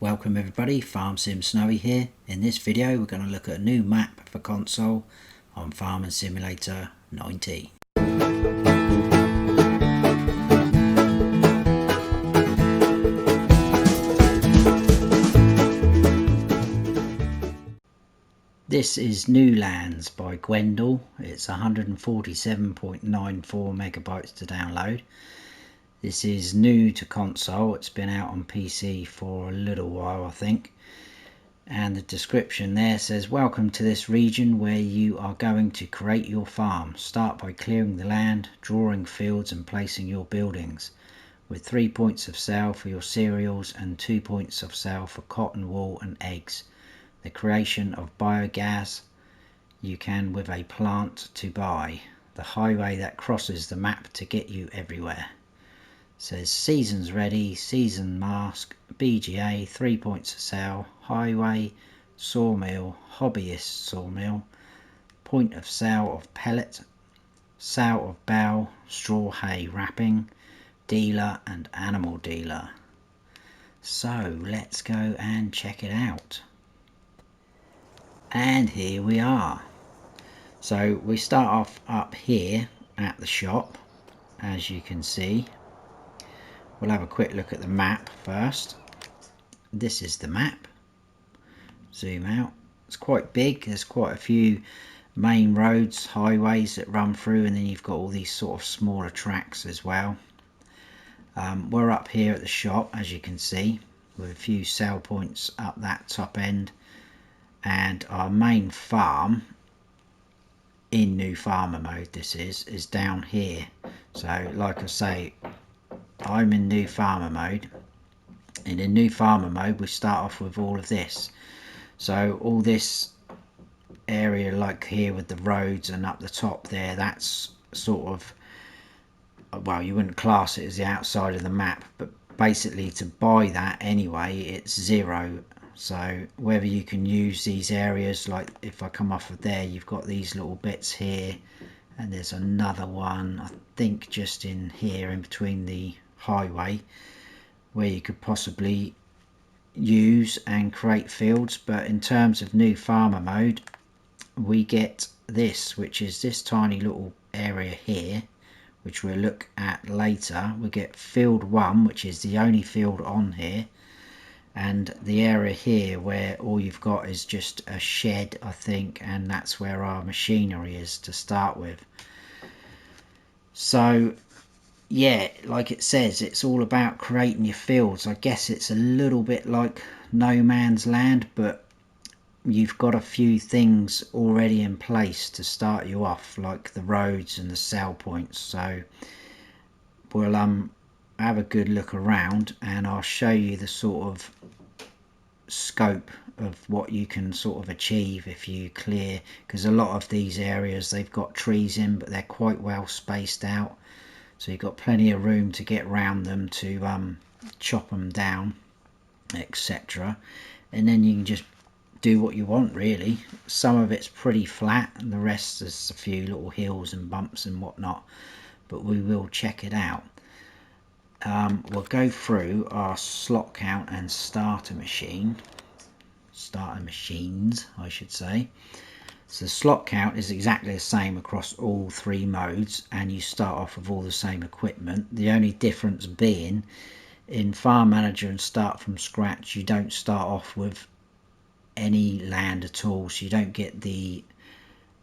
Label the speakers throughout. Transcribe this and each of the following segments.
Speaker 1: Welcome everybody, Farm Sim Snowy here. In this video we're going to look at a new map for console on Farming Simulator 19. This is New Lands by GWENDAL. It's 147.94 megabytes to download. This is new to console. It's been out on PC for a little while, I think. And the description there says, welcome to this region where you are going to create your farm. Start by clearing the land, drawing fields and placing your buildings. With 3 points of sale for your cereals and 2 points of sale for cotton wool and eggs. The creation of biogas you can with a plant to buy. The highway that crosses the map to get you everywhere. Says seasons ready, season mask, BGA, 3 points of sale, highway, sawmill, hobbyist sawmill, point of sale of pellet, sale of bale, straw hay wrapping, dealer and animal dealer. So let's go and check it out. And here we are. So we start off up here at the shop, as you can see. We'll have a quick look at the map first. This is the map. Zoom out. It's quite big. There's quite a few main roads, highways that run through, and then you've got all these sort of smaller tracks as well. We're up here at the shop, as you can see, with a few sale points up that top end. And our main farm, in new farmer mode this is down here. So like I say, I'm in new farmer mode, and in new farmer mode we start off with all of this. So all this area like here with the roads and up the top there, that's sort of, well, you wouldn't class it as the outside of the map, but basically to buy that anyway it's 0. So whether you can use these areas, like if I come off of there, you've got these little bits here, and there's another one I think just in here in between the highway where you could possibly use and create fields. But in terms of new farmer mode, we get this, which is this tiny little area here, which we'll look at later. We get field 1, which is the only field on here, and the area here where all you've got is just a shed, I think, and that's where our machinery is to start with. So yeah, like it says, it's all about creating your fields. I guess it's a little bit like No Man's Land, but you've got a few things already in place to start you off, like the roads and the sell points. So we'll have a good look around, and I'll show you the sort of scope of what you can sort of achieve if you clear, because a lot of these areas they've got trees in, but they're quite well spaced out. So you've got plenty of room to get around them, to chop them down, etc. And then you can just do what you want, really. Some of it's pretty flat, and the rest is a few little hills and bumps and whatnot. But we will check it out. We'll go through our slot count and starter machines, I should say. So the slot count is exactly the same across all 3 modes, and you start off with all the same equipment. The only difference being, in Farm Manager and Start from Scratch, you don't start off with any land at all, so you don't get the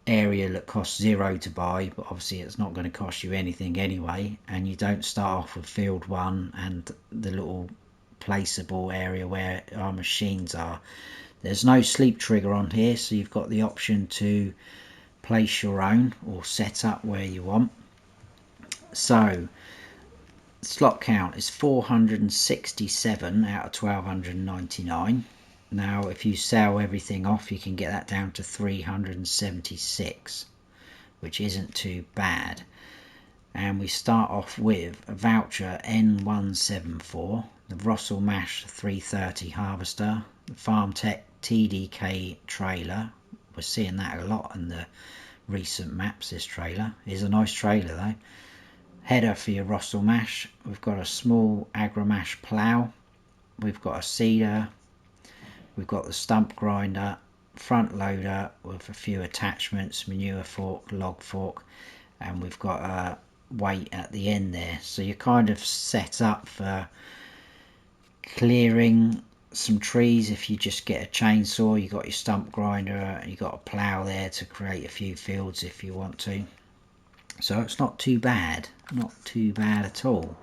Speaker 1: area that costs 0 to buy, but obviously it's not going to cost you anything anyway. And you don't start off with field 1 and the little placeable area where our machines are. There's no sleep trigger on here, so you've got the option to place your own or set up where you want. So slot count is 467 out of 1299. Now if you sell everything off, you can get that down to 376, which isn't too bad. And we start off with a voucher N174, the Russell Mash 330 harvester, the Farm Tech TDK trailer. We're seeing that a lot in the recent maps. This trailer is a nice trailer though. Header for your Russell Mash. We've got a small Agromash plough. We've got a seeder, we've got the stump grinder, front loader with a few attachments, manure fork, log fork, and we've got a weight at the end there. So you're kind of set up for clearing some trees. If you just get a chainsaw, you got your stump grinder, you got a plough there to create a few fields if you want to. So it's not too bad, not too bad at all.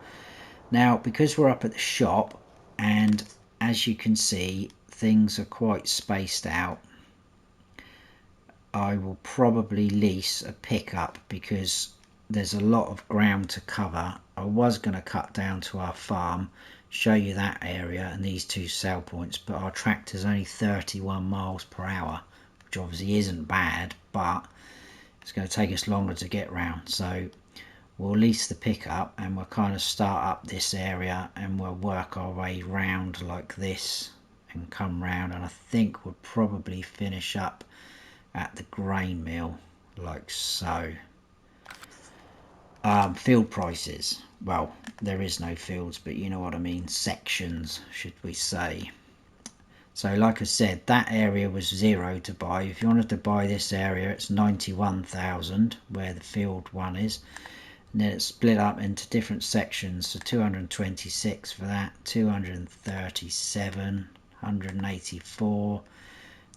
Speaker 1: Now, because we're up at the shop, and as you can see, things are quite spaced out, I will probably lease a pickup because there's a lot of ground to cover. I was going to cut down to our farm, show you that area and these two sell points, but our tractor's only 31 miles per hour, which obviously isn't bad, but it's going to take us longer to get round. So we'll lease the pickup and we'll kind of start up this area and we'll work our way round like this and come round, and I think we'll probably finish up at the grain mill like so. Field prices, well, there is no fields, but you know what I mean, sections should we say. So like I said, that area was zero to buy. If you wanted to buy this area, it's 91,000 where the field one is, and then it's split up into different sections. So 226 for that, 237, 184,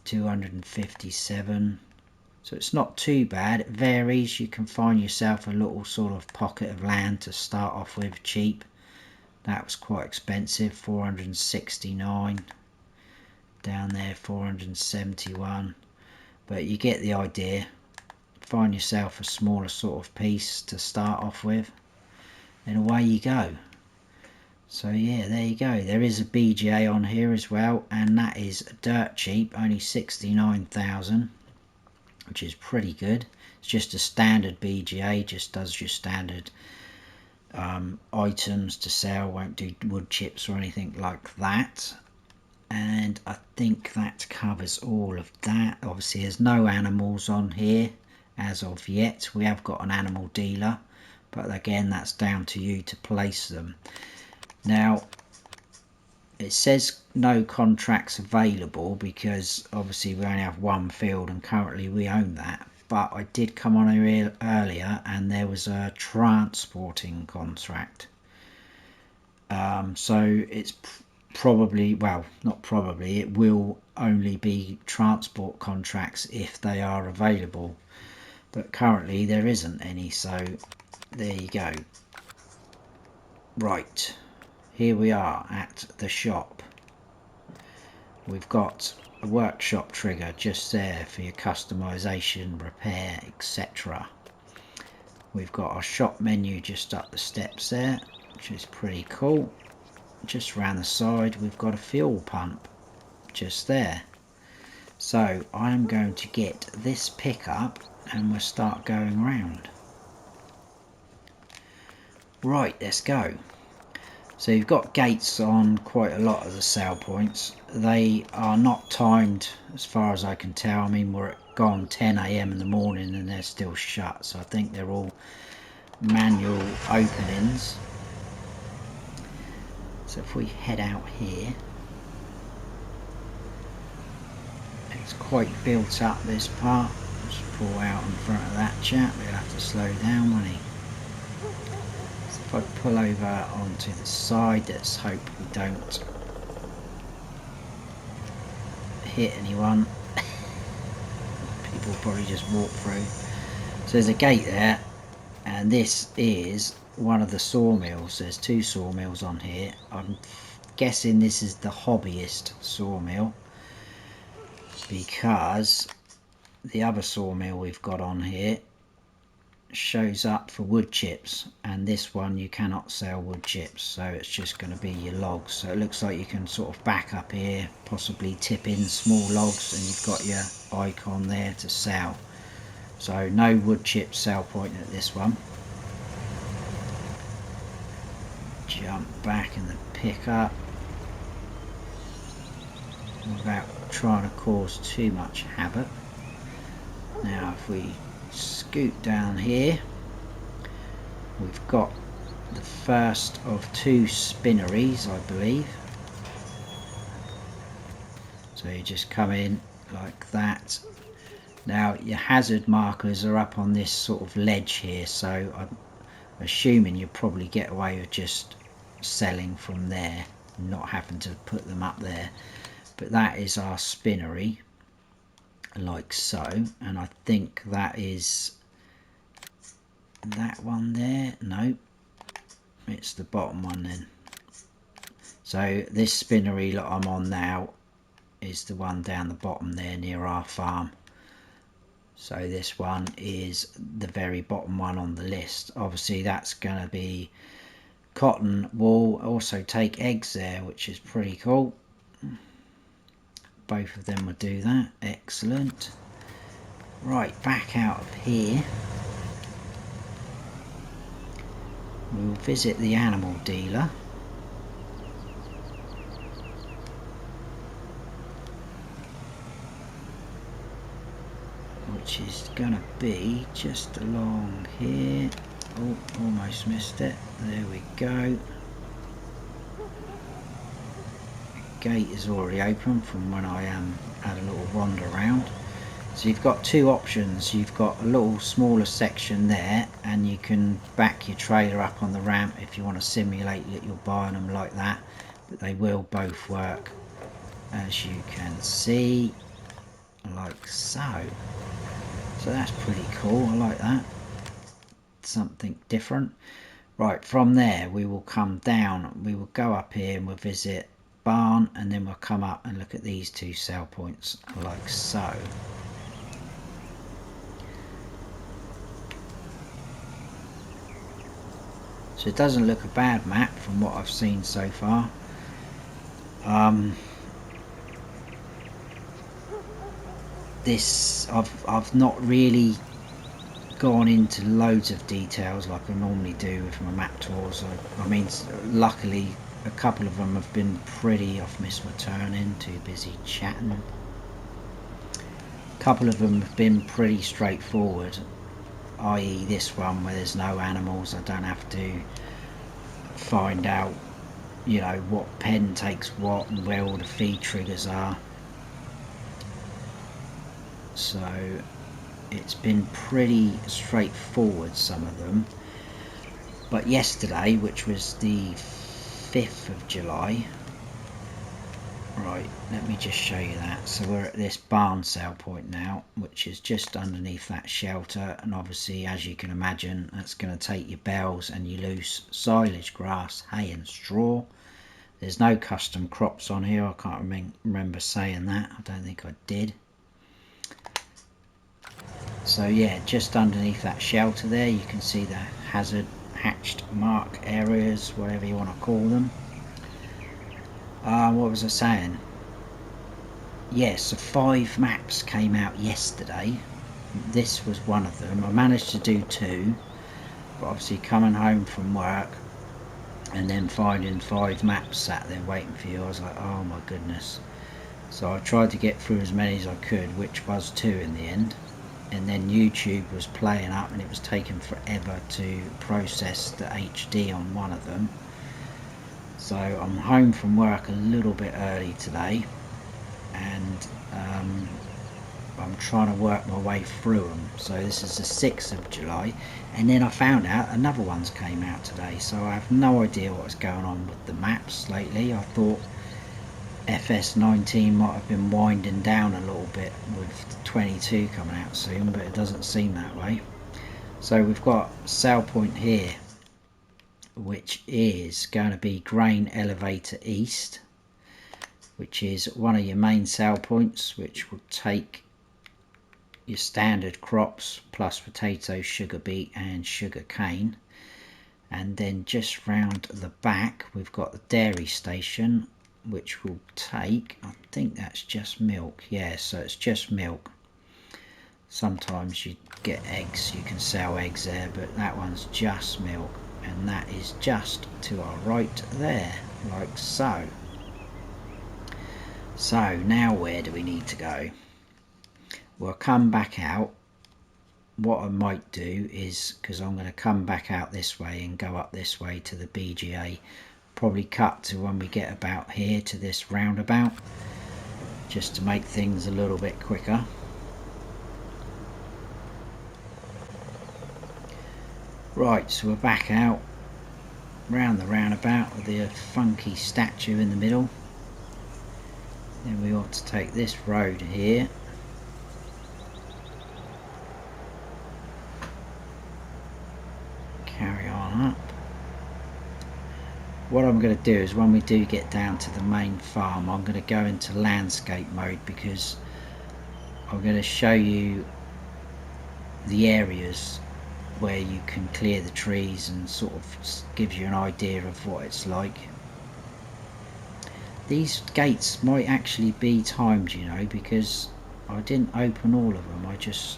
Speaker 1: 257. So it's not too bad. It varies. You can find yourself a little sort of pocket of land to start off with cheap. That was quite expensive, 469. Down there 471. But you get the idea. Find yourself a smaller sort of piece to start off with, and away you go. So yeah, there you go. There is a BGA on here as well, and that is dirt cheap, only 69,000. Which is pretty good. It's just a standard BGA, just does your standard items to sell, won't do wood chips or anything like that. And I think that covers all of that. Obviously there's no animals on here as of yet. We have got an animal dealer, but again that's down to you to place them. Now it says no contracts available because obviously we only have one field and currently we own that, but I did come on here earlier and there was a transporting contract. So it's probably, well, not probably, it will only be transport contracts if they are available, but currently there isn't any, so there you go. Right, here we are at the shop. We've got a workshop trigger just there for your customization, repair, etc. We've got our shop menu just up the steps there, which is pretty cool. Just around the side we've got a fuel pump just there. So I'm going to get this pickup and we'll start going around. Right, let's go. So you've got gates on quite a lot of the sale points. They are not timed as far as I can tell. I mean, we're gone 10 AM in the morning and they're still shut, so I think they're all manual openings. So if we head out here, it's quite built up, this part. Just pull out in front of that chap, we'll have to slow down, won't he? If I pull over onto the side, let's hope we don't hit anyone. People probably just walk through. So there's a gate there, and this is one of the sawmills. There's two sawmills on here. I'm guessing this is the hobbyist sawmill, because the other sawmill we've got on here shows up for wood chips, and this one you cannot sell wood chips, so it's just going to be your logs. So it looks like you can sort of back up here, possibly tip in small logs, and you've got your icon there to sell. So no wood chip sell point at this one. Jump back in the pickup without trying to cause too much havoc. Now if we scoot down here, we've got the first of two spinneries, I believe. So you just come in like that. Now your hazard markers are up on this sort of ledge here, so I'm assuming you'll probably get away with just selling from there, not having to put them up there. But that is our spinnery, like so, and I think that is that one there. No, it's the bottom one then. So this spinnery that I'm on now is the one down the bottom there near our farm. So this one is the very bottom one on the list. Obviously that's going to be cotton wool. Also take eggs there, which is pretty cool. Both of them will do that. Excellent. Right, back out of here. We'll visit the animal dealer. Which is gonna be just along here. Oh, almost missed it. There we go. The gate is already open from when I had a little wander around. So you've got two options. You've got a little smaller section there, and you can back your trailer up on the ramp if you want to simulate that you're buying them like that. But they will both work, as you can see, like so. So that's pretty cool. I like that. Something different. Right, from there we will come down. We will go up here and we'll visit barn, and then we'll come up and look at these two sell points, like so. So it doesn't look a bad map from what I've seen so far. This I've not really gone into loads of details like I normally do with my map tours. I mean, luckily a couple of them have been pretty. I've missed my turn in, too busy chatting. A couple of them have been pretty straightforward, i.e. this one where there's no animals. I don't have to find out, you know, what pen takes what and where all the feed triggers are. So it's been pretty straightforward, some of them. But yesterday, which was the 5th of July, right, let me just show you that. So we're at this barn sale point now, which is just underneath that shelter, and obviously, as you can imagine, that's going to take your bales and your loose silage, grass, hay and straw. There's no custom crops on here. I can't remember saying that. I don't think I did. So yeah, just underneath that shelter there, you can see the hazard hatched mark areas, whatever you want to call them. What was I saying? Yes, so 5 maps came out yesterday. This was one of them. I managed to do 2, but obviously coming home from work and then finding 5 maps sat there waiting for you, I was like, oh my goodness. So I tried to get through as many as I could, which was 2 in the end. And then YouTube was playing up and it was taking forever to process the HD on one of them. So I'm home from work a little bit early today, and I'm trying to work my way through them. So this is the 6th of July, and then I found out another one's came out today, so I have no idea what's going on with the maps lately. I thought FS19 might have been winding down a little bit with 22 coming out soon, but it doesn't seem that way. So we've got sale point here, which is going to be Grain Elevator East, which is one of your main sale points, which will take your standard crops plus potato, sugar beet and sugar cane. And then just round the back we've got the dairy station, which will take, I think that's just milk. Yeah, so it's just milk. Sometimes you get eggs, you can sell eggs there, but that one's just milk, and that is just to our right there, like so. So now where do we need to go? We'll come back out. What I might do is, because I'm going to come back out this way and go up this way to the BGA, probably cut to when we get about here to this roundabout, just to make things a little bit quicker. Right, so we're back out round the roundabout with the funky statue in the middle. Then we ought to take this road here, carry on up. What I'm going to do is when we do get down to the main farm, I'm going to go into landscape mode, because I'm going to show you the areas where you can clear the trees and sort of gives you an idea of what it's like. These gates might actually be timed, you know, because I didn't open all of them. I just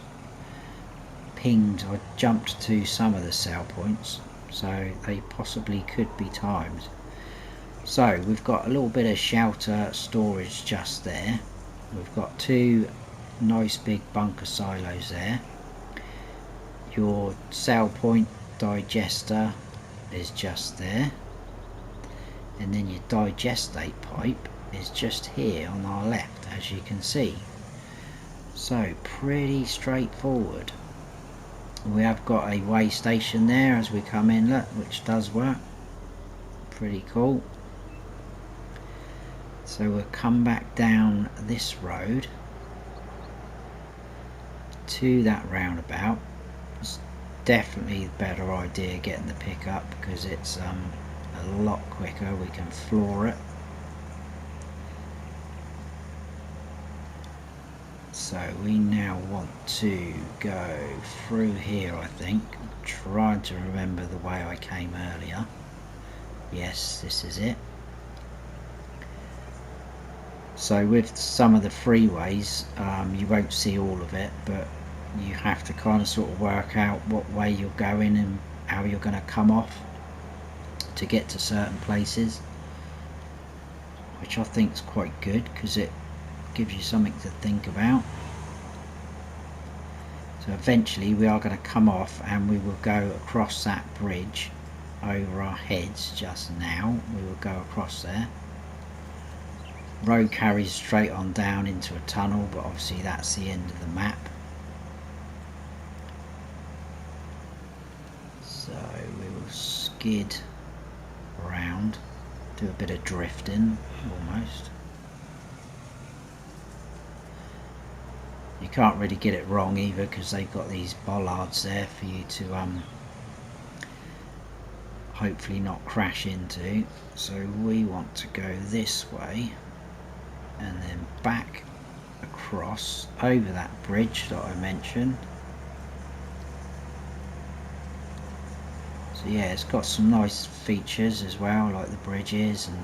Speaker 1: I jumped to some of the sell points, so they possibly could be timed. So we've got a little bit of shelter storage just there. We've got two nice big bunker silos there. Your sell point digester is just there, and then your digestate pipe is just here on our left, as you can see. So pretty straightforward. We have got a way station there as we come in, look, which does work. Pretty cool. So we'll come back down this road to that roundabout. It's definitely a better idea getting the pickup, because it's a lot quicker. We can floor it. So we now want to go through here, I think. I'm trying to remember the way I came earlier. Yes, this is it. So with some of the freeways, you won't see all of it, but you have to kind of sort of work out what way you're going and how you're going to come off to get to certain places, which I think is quite good because it gives you something to think about. So eventually we are going to come off and we will go across that bridge over our heads. Just now we will go across there. Road carries straight on down into a tunnel, but obviously that's the end of the map. So we will skid around, do a bit of drifting almost. You can't really get it wrong either, because they've got these bollards there for you to hopefully not crash into. So we want to go this way and then back across over that bridge that I mentioned. So yeah, it's got some nice features as well, like the bridges, and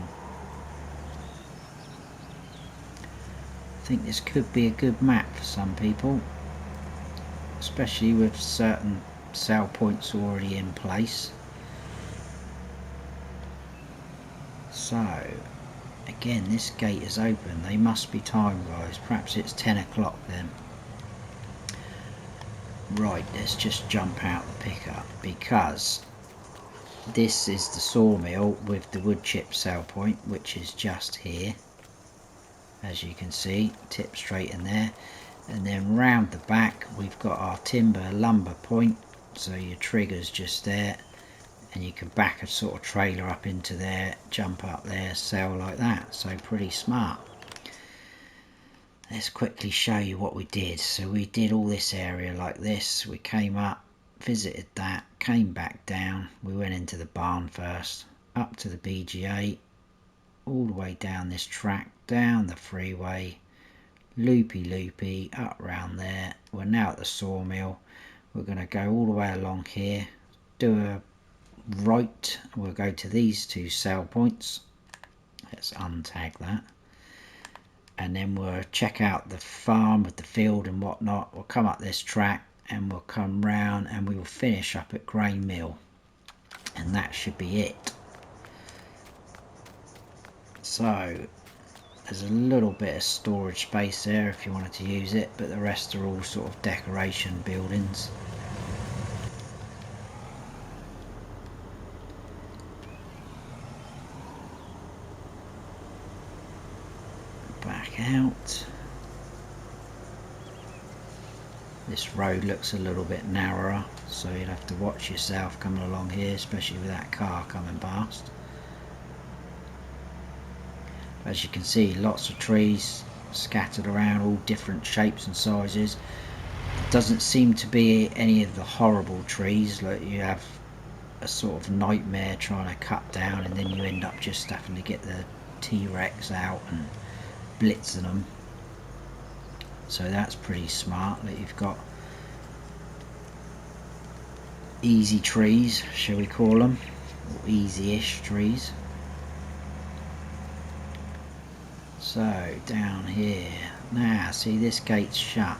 Speaker 1: I think this could be a good map for some people, especially with certain sell points already in place. So again, this gate is open. They must be timed, guys. Perhaps it's 10 o'clock then. Right, let's just jump out the pickup, because this is the sawmill with the wood chip sell point, which is just here. As you can see, tip straight in there, and then round the back we've got our timber lumber point. So your trigger's just there, and you can back a sort of trailer up into there, jump up there, sell like that. So pretty smart. Let's quickly show you what we did. So we did all this area like this. We came up, visited that, came back down. We went into the barn first, up to the BGA, all the way down this track, down the freeway, loopy up round there. We're now at the sawmill. We're going to go all the way along here, do a right. We'll go to these two sell points. Let's untag that, and then we'll check out the farm with the field and whatnot. We'll come up this track and we'll come round and we will finish up at grain mill, and that should be it. So there's a little bit of storage space there if you wanted to use it, but the rest are all sort of decoration buildings. Back out. This road looks a little bit narrower, so you'd have to watch yourself coming along here, especially with that car coming past. As you can see, lots of trees scattered around, all different shapes and sizes. It doesn't seem to be any of the horrible trees, like you have a sort of nightmare trying to cut down and then you end up just having to get the T-Rex out and blitzing them. So that's pretty smart that you've got easy trees, shall we call them, or easy-ish trees. So down here, now see this gate's shut.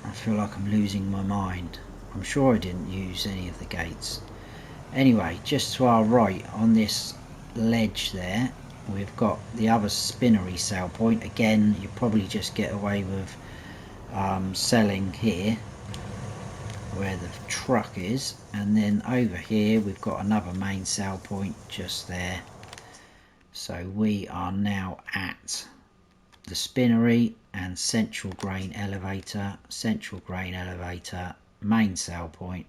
Speaker 1: I feel like I'm losing my mind. I'm sure I didn't use any of the gates. Anyway, just to our right on this ledge there, we've got the other spinnery sell point. Again, you probably just get away with selling here where the truck is, and then over here we've got another main sell point just there. So we are now at the spinnery and central grain elevator, main sell point.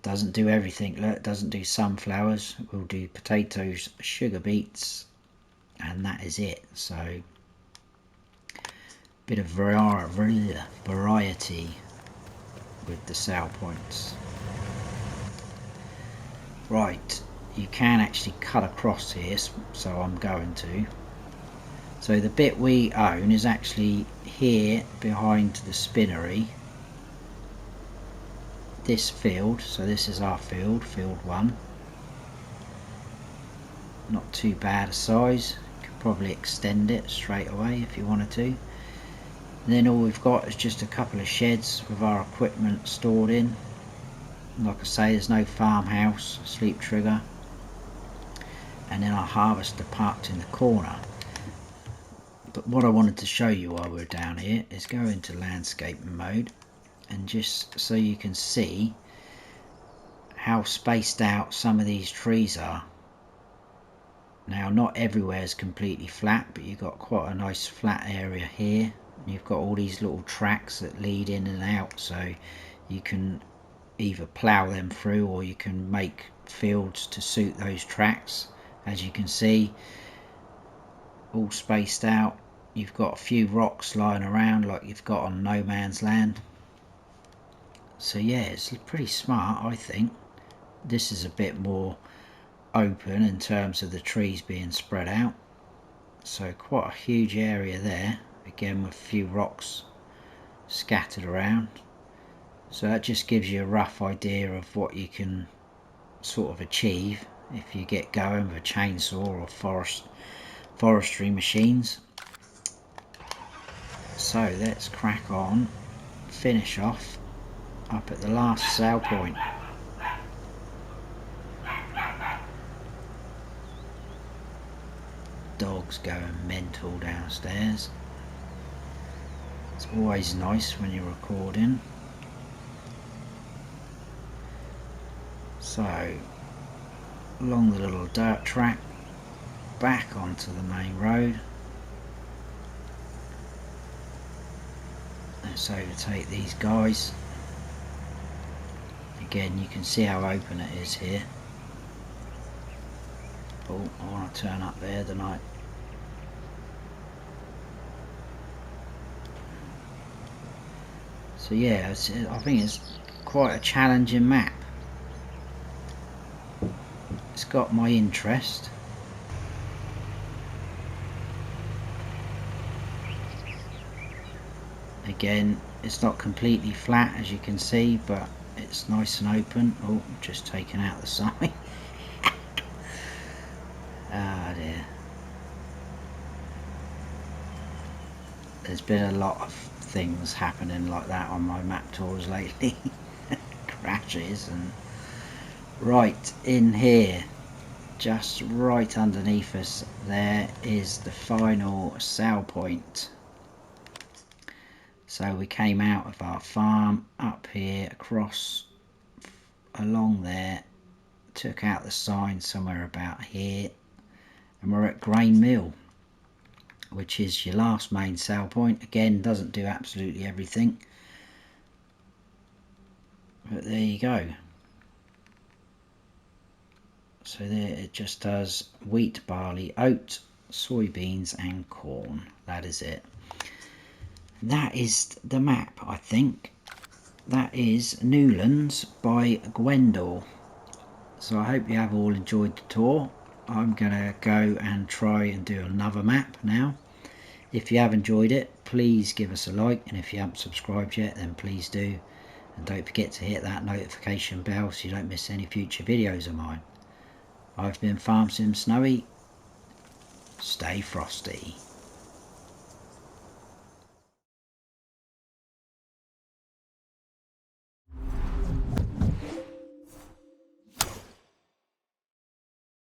Speaker 1: Doesn't do everything, look, doesn't do sunflowers, we'll do potatoes, sugar beets, and that is it. So bit of variety with the sell points. Right, you can actually cut across here, so I'm going to. So the bit we own is actually here behind the spinnery, this field. So this is our field, field 1. Not too bad a size, could probably extend it straight away if you wanted to. And then all we've got is just a couple of sheds with our equipment stored in. Like I say, there's no farmhouse, sleep trigger, and then our harvester parked in the corner. But what I wanted to show you while we're down here is go into landscaping mode, and just so you can see how spaced out some of these trees are. Now not everywhere is completely flat, but you've got quite a nice flat area here. You've got all these little tracks that lead in and out, so you can either plough them through or you can make fields to suit those tracks. As you can see, all spaced out. You've got a few rocks lying around like you've got on No Man's Land. So yeah, it's pretty smart, I think. This is a bit more open in terms of the trees being spread out. So quite a huge area there, again with a few rocks scattered around. So that just gives you a rough idea of what you can sort of achieve if you get going with a chainsaw or forestry machines. So let's crack on, finish off up at the last sale point. Dogs going mental downstairs. It's always nice when you're recording. So along the little dirt track back onto the main road. Let's overtake these guys. Again, you can see how open it is here. Oh, I want to turn up there, don't I? So yeah, I think it's quite a challenging map. It's got my interest. Again, it's not completely flat as you can see, but it's nice and open. Oh, just taking out the sign. Ah dear. There's been a lot of things happening like that on my map tours lately. Crashes and... Right, in here, just right underneath us, there is the final sale point. So we came out of our farm up here, across along there, took out the sign somewhere about here, and we're at Grain Mill, which is your last main sale point. Again, doesn't do absolutely everything, but there you go. So there it just does wheat, barley, oat, soybeans and corn. That is it. That is the map, I think. That is Newlands by GWENDAL. So I hope you have all enjoyed the tour. I'm going to go and try and do another map now. If you have enjoyed it, please give us a like, and if you haven't subscribed yet, then please do. And don't forget to hit that notification bell so you don't miss any future videos of mine. I've been Farm Sim Snowy. Stay frosty.